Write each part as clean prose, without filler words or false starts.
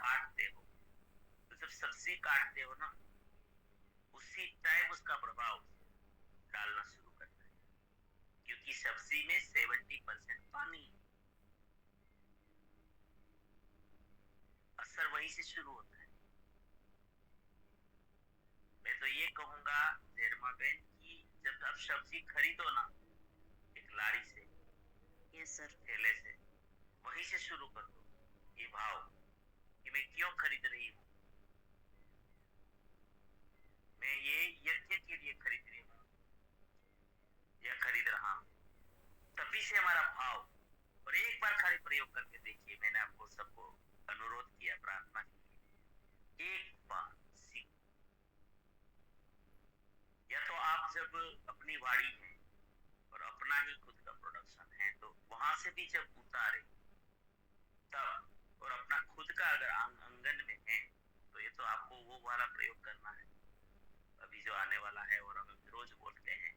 काटते हो, तो जब सब्जी काटते हो ना, उसी टाइम उसका प्रभाव डालना शुरू करता है, क्योंकि सब्जी में 70% पानी है। असर वहीं से शुरू होता है। मैं तो ये कहूंगा जहरमा बहन कि जब आप सब्जी खरीदो ना एक लारी से, यस सर। ठेले से, वहीं से शुरू कर दो ये भाव कि मैं क्यों खरीद रही हूँ, मैं ये यज्ञ के लिए खरीद रही हूँ या खरीद रहा हूँ। तभी से हमारा भाव, और एक बार खाली प्रयोग करके देखिए, मैंने आपको सबको अनुरोध किया, प्रार्थना की, एक बार सीख, या तो आप जब अपनी वाड़ी है और अपना ही खुद का प्रोडक्शन है तो वहां से भी जब उतारे तब, और अपना खुद का अगर आंगन में है तो ये तो आपको वो वाला प्रयोग करना है अभी जो आने वाला है। और हम रोज बोलते हैं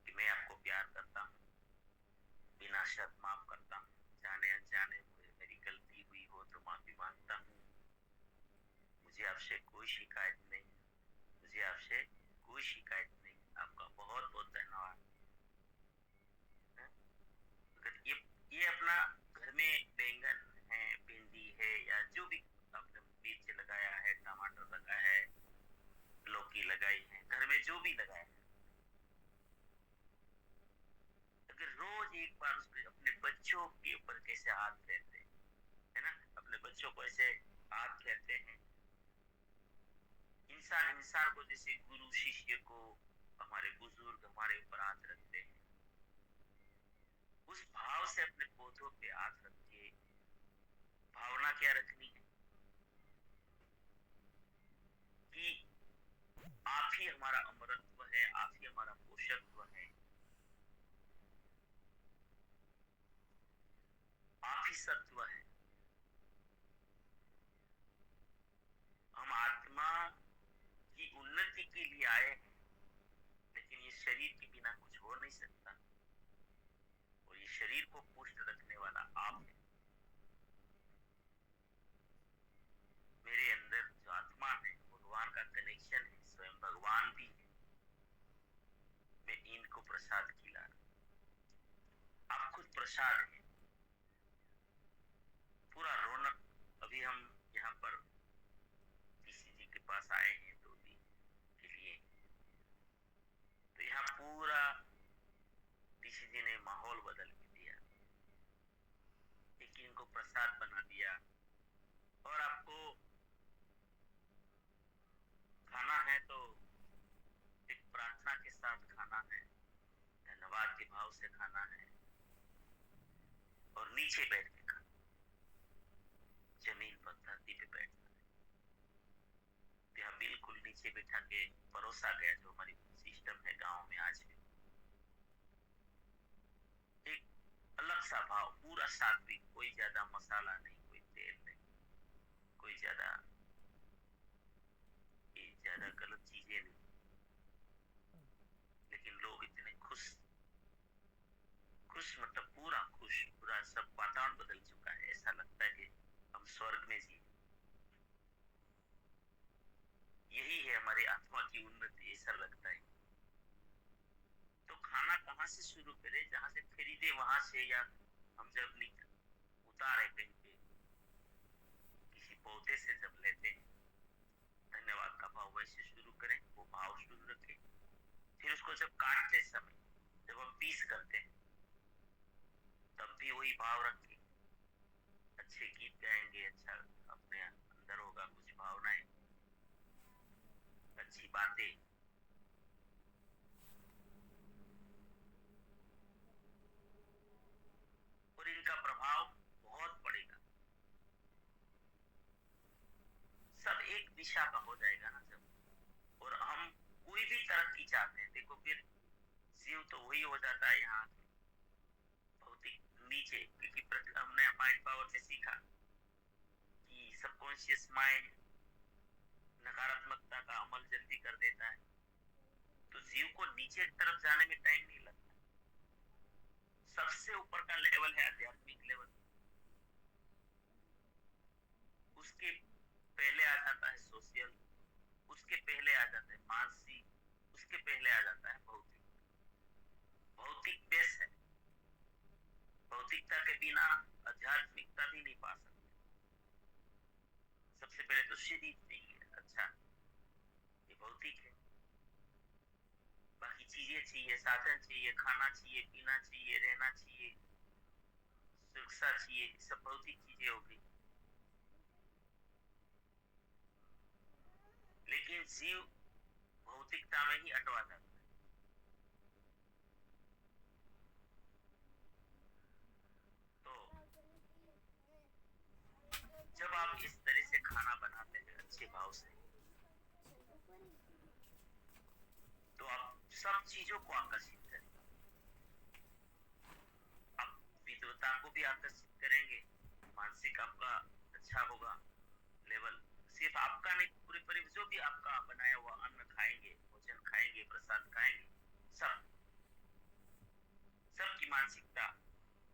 कि मैं आपको प्यार करता हूँ, बिना शर्त माफ करता हूँ, जाने अनजाने मेरी गलती हुई हो तो माफी मांगता हूँ, मुझे आपसे कोई शिकायत नहीं, मुझे आपसे कोई शिकायत नहीं, आपका बहुत बहुत धन्यवाद। अगर ये अपना घर में बैंगन है, भिंडी है, या जो भी आपने मिर्च लगाया है, टमाटर लगाया है, लौकी लगाई है, घर में जो भी लगाया है, अगर रोज एक बार उसके अपने बच्चों के ऊपर कैसे हाथ फेरते हैं, है ना, अपने बच्चों को ऐसे हाथ फेरते हैं, इंसान इंसान को जैसे गुरु शिष्य को हमारे बुजुर्ग हमारे ऊपर हाथ रखते हैं, उस भाव से अपने पौधों पे हाथ रख के भावना क्या रखनी है कि आप ही हमारा अमरत्व है, आप ही हमारा पोषकत्व है, आप ही सत्व है। हम आत्मा की उन्नति के लिए आए हैं, लेकिन ये शरीर के बिना कुछ हो नहीं सकता, और ये शरीर को पुष्ट रखने वाला आप है। मेरे अंदर जो आत्मा है, भगवान का कनेक्शन है, स्वयं भगवान भी है, मैं इनको प्रसाद खिला रहा, आप खुद प्रसाद है, पूरा रौनक। अभी हम यहाँ पर ऋषि जी के पास आए हैं 2 दिन के लिए, तो यहाँ पूरा ऋषि जी ने माहौल बदल के दिया, एक इनको प्रसाद बना दिया, और आपको खाना है तो एक प्रार्थना के साथ खाना है, धन्यवाद के भाव से खाना है, और नीचे बैठ के खाना, जमीन पर धरती पे बैठना है। तो यहाँ बिल्कुल नीचे बैठा के परोसा गया, जो हमारी सिस्टम है गांव में आज भी, एक अलग सा भाव, पूरा सात्विक, कोई ज्यादा मसाला नहीं, कोई तेल नहीं, कोई ज्यादा गलत चीजें नहीं, लेकिन लोग इतने खुश, खुश मतलब पूरा खुश, पूरा सब वातावरण बदल चुका है, ऐसा लगता है कि हम स्वर्ग में जी। यही है हमारी आत्मा की उन्नति, ऐसा लगता है। तो खाना कहाँ से शुरू करें, जहां से खरीदे वहां से, या हम जब उतारे कहीं पे किसी पौधे से जब लेते हैं, धन्यवाद का भाव वैसे शुरू करें, वो भाव शुरू रखें। फिर उसको जब काटते समय, जब हम पीस करते हैं, तब भी वही भाव रखें, अच्छे गीत गाएंगे, अच्छा अपने अंदर होगा कुछ भावनाएं, अच्छी बातें, और इनका प्रभाव बहुत पड़ेगा। सब एक दिशा का हो जाएगा ना जब, और हम कोई भी तरक्की चाहते हैं, देखो फिर जीव तो वही हो जाता है यहाँ भौतिक नीचे, क्योंकि हमने माइंड पावर से सीखा कि सबकॉन्शियस माइंड नकारात्मकता का अमल जल्दी कर देता है, तो जीव को नीचे की तरफ जाने में टाइम नहीं लगता। सबसे ऊपर का लेवल है आध्यात्मिक लेवल, उसके पहले आ जाता है सोशल, उसके पहले आ जाता है मानसिक, उसके पहले आ जाता है भौतिक। भौतिक बेस है, भौतिकता के बिना आध्यात्मिकता भी नहीं पा सकते। सबसे पहले तो शरीर चाहिए, अच्छा ये भौतिक है। बाकी चीजें चाहिए, साधन चाहिए, खाना चाहिए, पीना चाहिए, रहना चाहिए, सुरक्षा चाहिए, सब भौतिक चीजें हो गई। लेकिन जीव भौतिकता में ही अटवा जाता है। तो जब आप इस तरह से खाना बनाते हैं अच्छे भाव से, तो आप सब चीजों को आकर्षित करेंगे। आप विद्वता को भी आकर्षित करेंगे, मानसिक आपका अच्छा होगा लेवल। सिर्फ आपका नहीं, पूरे परिवार जो भी आपका बनाया हुआ अन्न खाएंगे, भोजन खाएंगे, प्रसाद खाएंगे, सब सबकी मानसिकता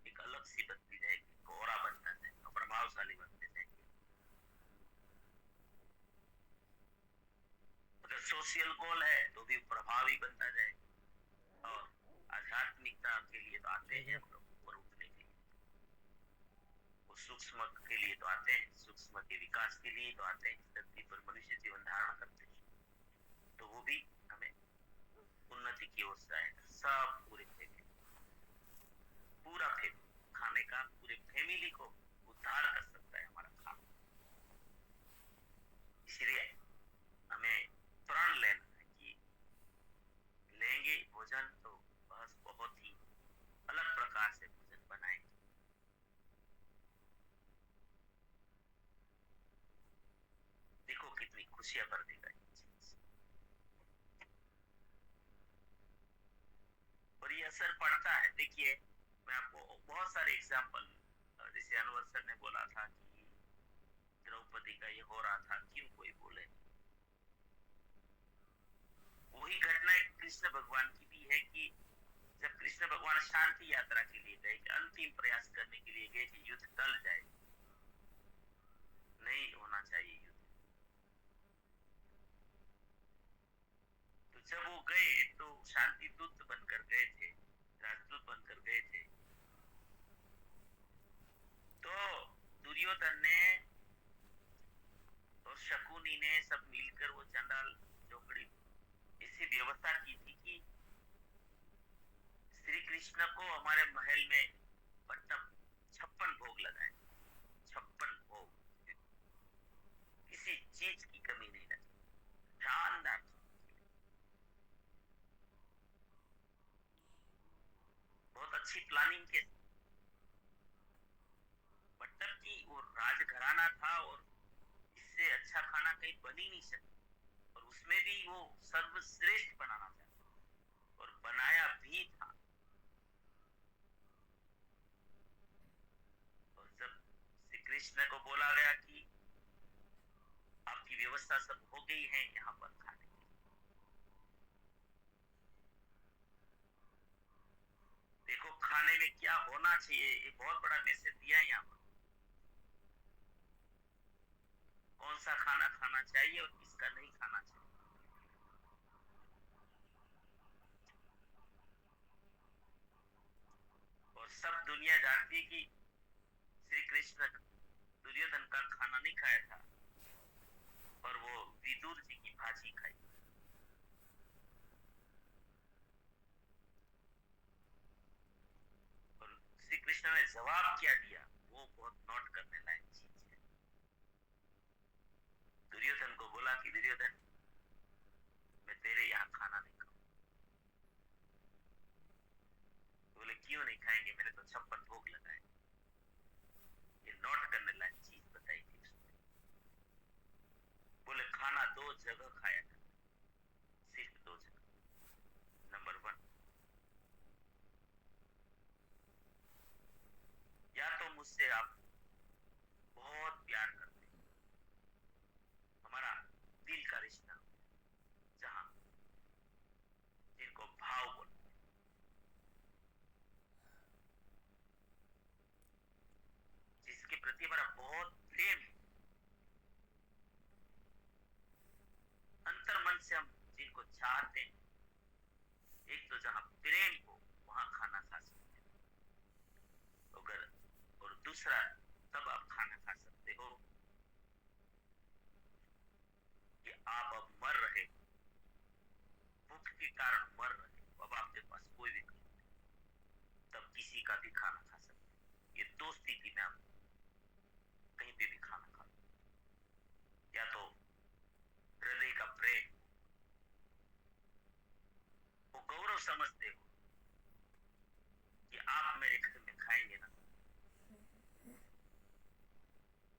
एक अलग सी बनती जाएगी, कोहरा बनता जाएगा, प्रभावशाली बनते जाएंगे। अगर सोशल गोल है तो भी प्रभावी बनता जाएगा। और आध्यात्मिकता के लिए तो आते हैं हम लोग ऊपर उठने के लिए, वो सूक्ष्म के लिए तो आते हैं, सूक्ष्म के विकास के लिए तो आते हैं, धरती पर मनुष्य जीवन धारण करते हैं, तो वो भी हमें उन्नति की ओर से आएगा। सब पूरे फैमिली, पूरा फैमिली खाने का, पूरे फैमिली को उद्धार कर सकता है हमारा खाना। इसलिए हमें प्रण लेना है कि लेंगे भोजन तो बस बहुत ही अलग प्रकार से भोजन बनाएंगे। देखो कितनी खुशियां भर देगा ये चीज, और ये असर पड़ता है। देखिए मैं आपको बहुत सारे एग्जाम्पल, जैसे अनवर सर ने बोला था कि द्रौपदी का ये हो रहा था, क्यों कोई बोले। वही घटना एक कृष्ण भगवान की भी है कि जब कृष्ण भगवान शांति यात्रा के लिए गए, अंतिम प्रयास करने के लिए गए कि युद्ध टल जाए, नहीं होना चाहिए युद्ध, तो जब वो गए तो शांति दूत बनकर गए थे, राजदूत बनकर गए थे। तो दुर्योधन ने और शकुनी ने सब मिलकर वो चंडाल चौकड़ी ऐसी व्यवस्था की थी कि श्री कृष्ण को हमारे महल में पट्टम 56 भोग लगाए, 56 भोग, किसी चीज की कमी नहीं रखी, शानदार। बहुत अच्छी प्लानिंग के, मतलब कि वो राजघराना था और इससे अच्छा खाना कहीं बन ही नहीं सकता, और उसमें भी वो सर्वश्रेष्ठ बनाना चाहता और बनाया भी था। और जब श्री कृष्ण को बोला गया कि आपकी व्यवस्था सब हो गई है यहाँ पर खाने की, देखो खाने में क्या होना चाहिए, ये बहुत बड़ा मैसेज दिया है यहाँ पर। कौन सा खाना खाना चाहिए और किसका नहीं खाना चाहिए। और सब दुनिया जानती है कि श्री कृष्ण दुर्योधन का खाना नहीं खाया था, और वो विदुर जी की भाजी खाई। और श्री कृष्ण ने जवाब क्या दिया, वो बहुत नोट करने लायक चीज है। दुर्योधन को बोला कि दुर्योधन, मैं तेरे यहाँ खाना नहीं खाऊं। बोले क्यों नहीं खाएंगे, मैंने तो 56 भोग लगाए। ये नोट करने लायक चीज बताई थी उसने। बोले खाना 2 जगह खाया था, सिर्फ 2 जगह। नंबर 1, या तो मुझसे आप बहुत प्यार करते, हमारा दिल का रिश्ता, जहां जिनको भाव बोलते, जिसके प्रति हमारा बहुत प्रेम है, चाहते हैं, एक तो जहाँ प्रेम हो वहां खाना खा सकते हो, अगर और दूसरा तब आप खाना खा सकते हो कि आप अब मर रहे, भूख के कारण मर रहे, अब आपके पास कोई भी नहीं, तब किसी का भी खाना खा सकते हो। ये दो स्थिति में आप कहीं पे भी खाना खा लो, या तो हृदय का प्रेम, वो गौरव समझते हो कि आप मेरे घर में खाएंगे ना,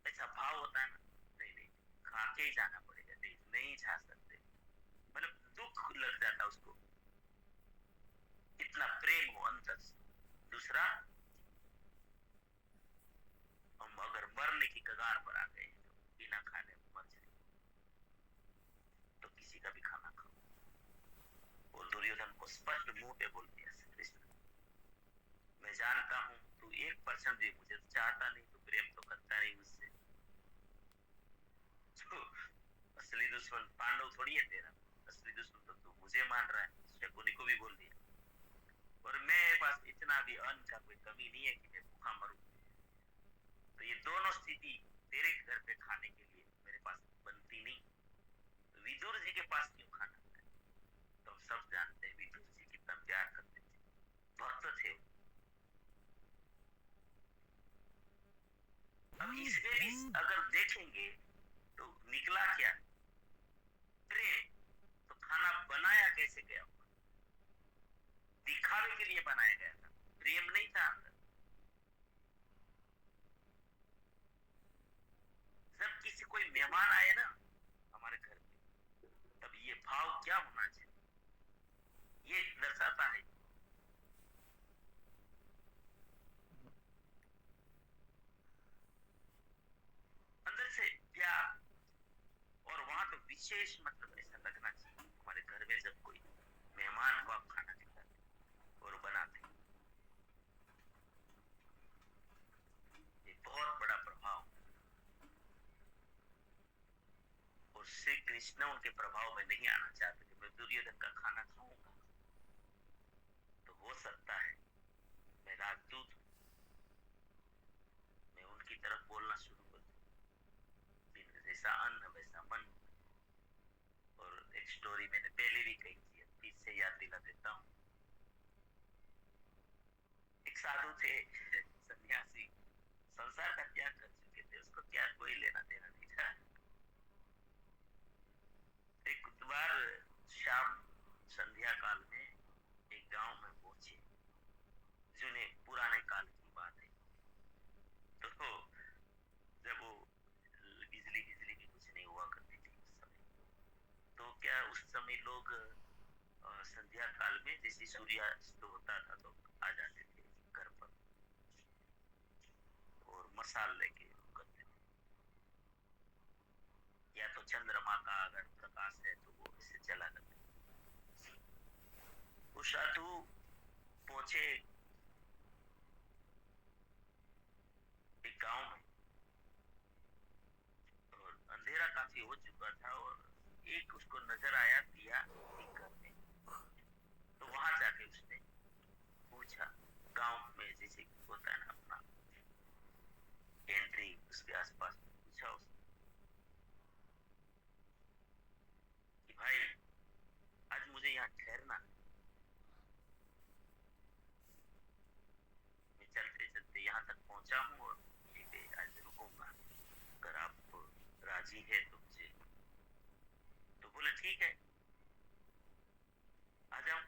ऐसा भाव होता है ना, नहीं नहीं खा के ही जाना पड़ेगा, नहीं नहीं जा सकते, मतलब दुख लग जाता उसको, इतना प्रेम हो अंदर से। दूसरा, हम अगर मरने की कगार पर आ गए तो बिना खाने मर जाए, तो किसी का भी खाना खाओ। और दुर्योधन को स्पष्ट मुंह पे बोल दिया श्री कृष्ण, मैं जानता हूं तू 1% भी मुझे चाहता नहीं, तो प्रेम तो करता नहीं मुझसे, तो असली दुश्मन पांडव थोड़ी है तेरा, असली दुश्मन तो तू मुझे मान रहा है। शकुनी को भी बोल दिया, और मेरे पास इतना भी अन्न का कोई कमी नहीं है कि मैं भूखा मरूं, तो ये दोनों स्थिति तेरे घर पे खाने के लिए मेरे पास बनती नहीं, तो विदुर जी के पास क्यों खाना है? तो हम सब जानते हैं विदुर जी कितना प्यार करते थे, भक्त थे। अब इसमें भी अगर देखेंगे तो निकला क्या? प्रेम। तो खाना बनाया कैसे गया? दिखावे के लिए बनाया गया था, प्रेम नहीं था अंदर। जब किसी कोई मेहमान आए ना हमारे घर पे, तब ये भाव क्या होना चाहिए, ये दर्शाता है अंदर से प्यार। और वहां तो विशेष मतलब ऐसा लगना चाहिए, हमारे घर में जब कोई मेहमान को आप खाना खिलाते और बनाते, ये बहुत बड़ा प्रभाव। और श्री कृष्ण उनके प्रभाव में नहीं आना चाहते थे, मैं दुर्योधन का खाना खाऊंगा तो हो सकता है मैं राजदूत हूं, मैं उनकी तरफ बोलना शुरू कर दूं, जैसा अन्न वैसा मन। और एक स्टोरी मैंने पहले भी कही थी, फिर से याद दिला देता हूँ। एक साधु थे, सन्यासी, संसार का त्याग कर चुके थे, उसको क्या कोई लेना देना नहीं था। एक बार शाम संध्या काल में एक गांव में पहुंचे, जिन्हें पुराने काल की बात है, तो जब वो बिजली बिजली भी कुछ नहीं हुआ करती थी उस समय, तो क्या उस समय लोग संध्या काल में जैसे सूर्यास्त होता था तो आ जाते थे घर पर और मसाल लेके करते थे, या तो चंद्रमा का अगर प्रकाश है तो वो इससे चला करते थे। वो साधु पहुंचे एक गांव में, और अंधेरा काफी हो चुका था, और एक उसको नजर आया दिया एक घर में, तो वहां जाके उसने पूछा, गांव में जैसे होता है ना अपना एंट्री, उसके आसपास पूछा उसने कि भाई आज मुझे यहाँ ठहरना, मैं चलते चलते यहाँ तक पहुंचा हूँ और यहीं पे आज रुकूंगा, अगर आप राजी है तो मुझे। तो बोले ठीक है आ जाओ।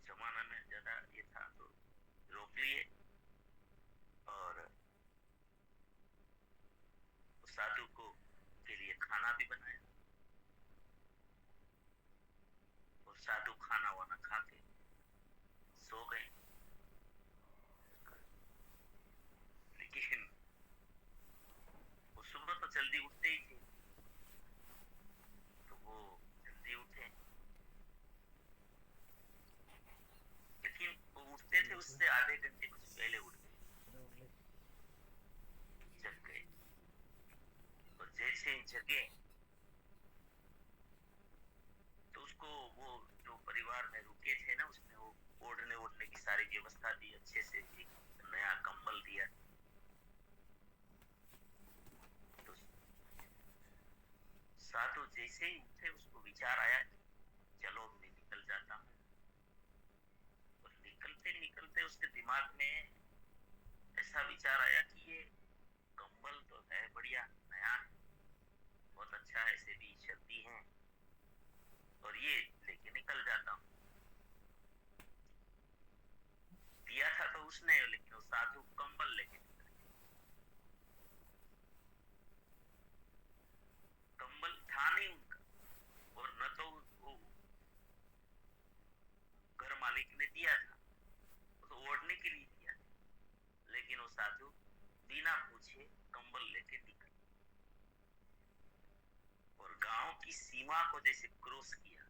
जमाना में ज्यादा ये था तो रोक लिए, और उस साधु को के लिए खाना भी बनाया, और साधु खाना वाना खा के सो गए। लेकिन वो सुबह तो जल्दी उठते ही थे, तो वो जल्दी उठे, लेकिन वो उठते थे उससे आधे घंटे कुछ पहले उठ गए, जग गए। और जैसे ही जगे जैसे ही उठे उसको विचार आया कि चलो अब मैं निकल जाता हूँ। और निकलते निकलते उसके दिमाग में ऐसा विचार आया कि ये कंबल तो है बढ़िया, नया है, बहुत अच्छा है, ऐसे भी चलती है, और ये लेके निकल जाता हूँ। दिया था तो उसने, लेकिन वो साधु कंबल लेके निकल गया। कंबल था नहीं उनका, और न तो वो घर मालिक ने दिया था, वो तो ओढ़ने के लिए दिया था। लेकिन वो साधु बिना पूछे कंबल लेके निकल, और गांव की सीमा को जैसे क्रॉस किया,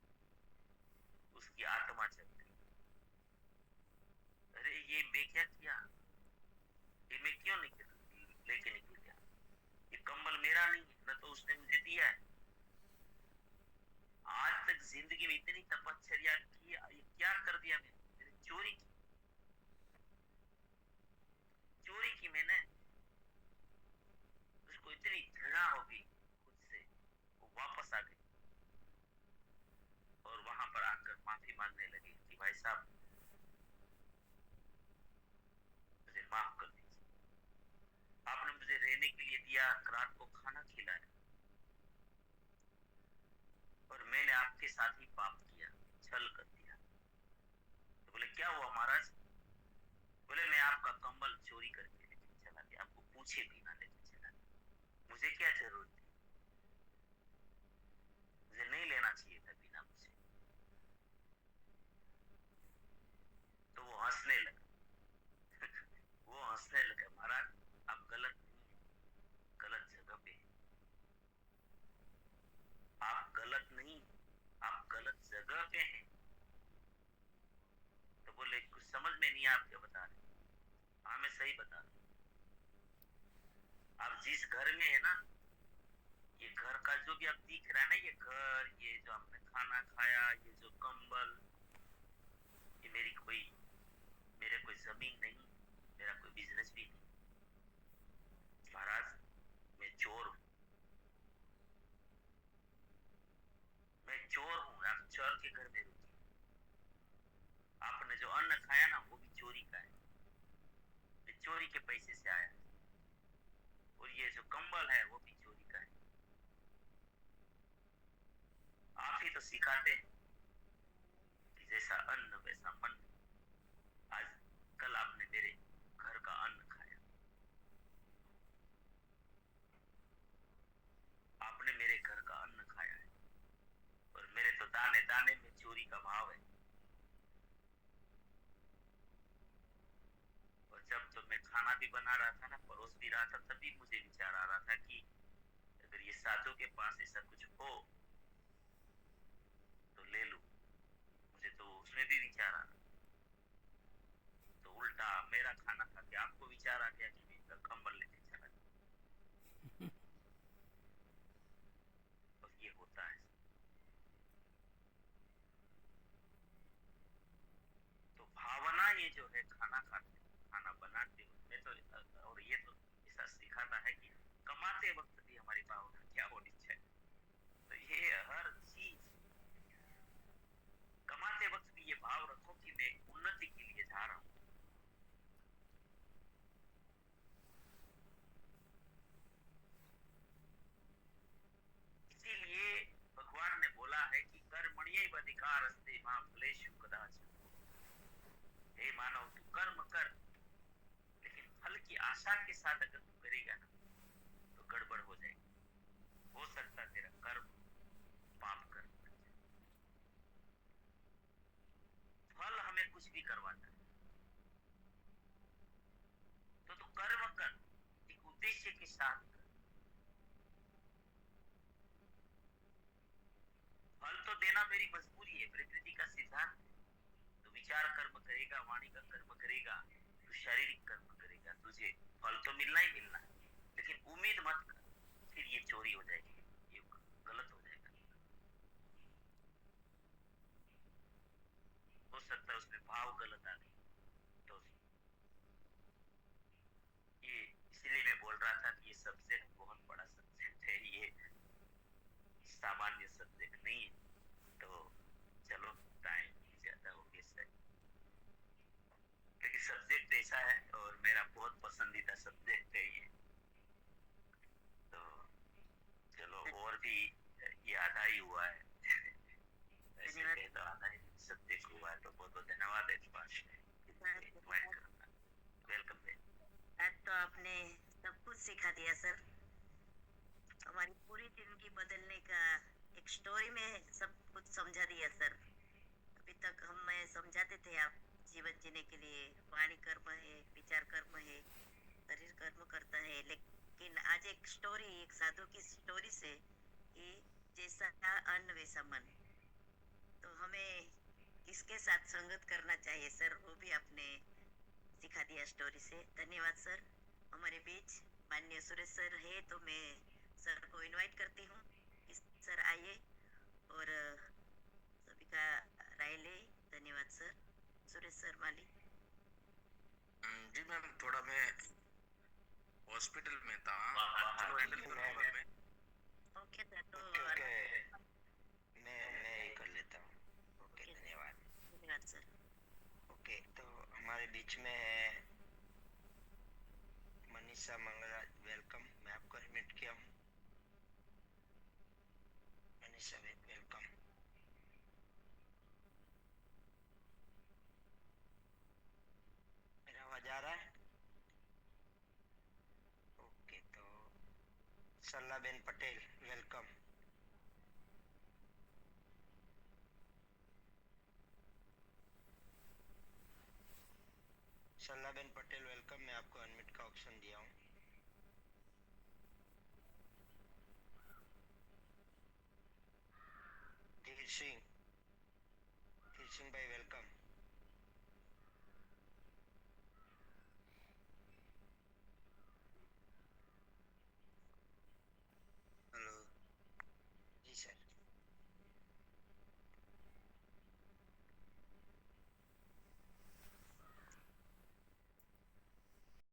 उसकी आत्मा चल गई। अरे ये मैं क्या किया, ये मैं क्यों लेके निकल गया, ये कंबल मेरा नहीं है, न तो उसने मुझे दिया है। आज तक जिंदगी में इतनी तपश्चर्या की, ये क्या कर दिया मैंने चोरी की, चोरी की मैंने। उसको इतनी घृणा होगी खुद से, वो वापस आ गई और वहां पर आकर माफी मांगने लगी कि भाई साहब मुझे माफ कर दीजिए, आपने मुझे रहने के लिए दिया, रात को खाना खिलाया, और मैंने आपके साथ ही पाप किया, छल कर दिया। तो बोले क्या हुआ महाराज? बोले मैं आपका कंबल चोरी करके लेके चला गया, आपको पूछे बिना लेके चला गया, मुझे क्या जरूरत थी, मुझे नहीं लेना चाहिए था बिना मुझे। तो वो हंसने लगा। वो हंसने लगा, महाराज आप गलत नहीं है, गलत जगह पे है, आप गलत नहीं, आप गलत जगह पे हैं। तो बोले कुछ समझ में नहीं, आप क्या बता रहे? हाँ मैं सही बता रहा हूँ। आप जिस घर में है ना, ये घर का जो भी आप दिख रहा है ना, ये घर, ये जो आपने खाना खाया, ये जो कंबल, ये मेरे कोई जमीन नहीं, मेरा कोई बिजनेस भी नहीं। महाराज मैं चोर हूँ, मैं चोर हूँ, आप चोर के घर में रुकी। आपने जो अन्न खाया ना वो भी चोरी का है, ये चोरी के पैसे से आया है, और ये जो कंबल है वो भी चोरी का है। आप ही तो सिखाते हैं कि जैसा अन्न वैसा मन। आज कल आपने मेरे घर का अन्न खाया, आपने मेरे घर का अन्न खाया है, और मेरे तो दाने दाने में चोरी का भाव है। और जब तो मैं खाना भी बना रहा था ना, परोस भी रहा था, तभी मुझे विचार आ रहा था कि अगर ये साधु के पास ऐसा कुछ हो तो ले लूं। मुझे तो उसमें भी विचार आ रहा, तो उल्टा मेरा खाना खा के आपको विचार आ गया कि मैं इनका कंबल लेके चला जाऊं। और ये होता है। तो भावना ये जो है, खाना खाते खाना बनाते में तो, और ये तो ऐसा सिखाता है कि कमाते वक्त भी हमारी भावना क्या होनी चाहिए। तो ये हर चीज, कमाते वक्त भी ये भाव रखो कि मैं उन्नति के लिए जा रहा हूँ। इसीलिए भगवान ने बोला है कि कर्मण्येव अधिकारस्ते मा फलेषु कदाचन। हे मानव तू कर्म कर, लेकिन फल की आशा के साथ अगर तू करेगा ना तो गड़बड़ हो जाएगी। हो सकता है तेरा कर्म पाप कर्म बन जाए। फल हमें कुछ भी करवाता है, तो तू कर्म कर, एक उद्देश्य के साथ कर। फल तो देना मेरी मजबूरी है, प्रकृति का सिद्धांत है। तो विचार कर्म करेगा, वाणी का कर्म करेगा, तो शारीरिक कर्म करेगा, तुझे फल तो मिलना ही मिलना है। लेकिन उम्मीद मत कर, फिर ये चोरी हो जाएगी, ये गलत हो जाएगा। हो सकता है उसमें भाव गलत आ गई। तो ये इसलिए मैं बोल रहा था कि ये सब्जेक्ट बहुत बड़ा सब्जेक्ट है। ये सामान्य सब्जेक्ट नहीं है, तो चलो टाइम ज्यादा हो गया सर, क्योंकि सब्जेक्ट ऐसा है और मेरा बहुत पसंदीदा सब्जेक्ट है ये, तो चलो और भी याद ही हुआ है। ऐसे कहे तो आधा ही सब्जेक्ट हुआ है, तो बहुत बहुत धन्यवाद इस बात इनवाइट करना। वेलकम है। आज तो आपने सब कुछ सिखा दिया सर, हमारी पूरी जिंदगी बदलने का एक स्टोरी में सब कुछ समझा दिया सर। अभी तक हमें समझाते थे आप जीवन जीने के लिए वाणी कर्म है, विचार कर्म है, शरीर कर्म करता है, लेकिन आज एक स्टोरी, एक साधु की स्टोरी से कि जैसा अन्न वैसा मन, तो हमें किसके साथ संगत करना चाहिए सर, वो भी आपने सिखा दिया स्टोरी से। धन्यवाद सर। हमारे बीच माननीय सुरेश सर है, तो मैं सर को इनवाइट करती हूँ कि सर आइए और सभी का राय ले। धन्यवाद सर। सुरेश सर माली। जी मैम, थोड़ा मैं हॉस्पिटल में था, चलो हैंडल करूंगा मैं। ओके सर, तो मैं ही कर लेता हूँ। ओके, धन्यवाद। धन्यवाद सर। ओके, तो हमारे बीच में है मनीषा मंगलराज, वेलकम। मैं आपको एडमिट किया हूँ। मनीषा वेलकम। मेरा आवाज आ रहा है? ओके, तो सरलाबेन पटेल, वेलकम। सरलाबेन पटेल वेलकम। मैं आपको अनम्यूट का ऑप्शन दिया हूँ। धीर सिंह भाई वेलकम।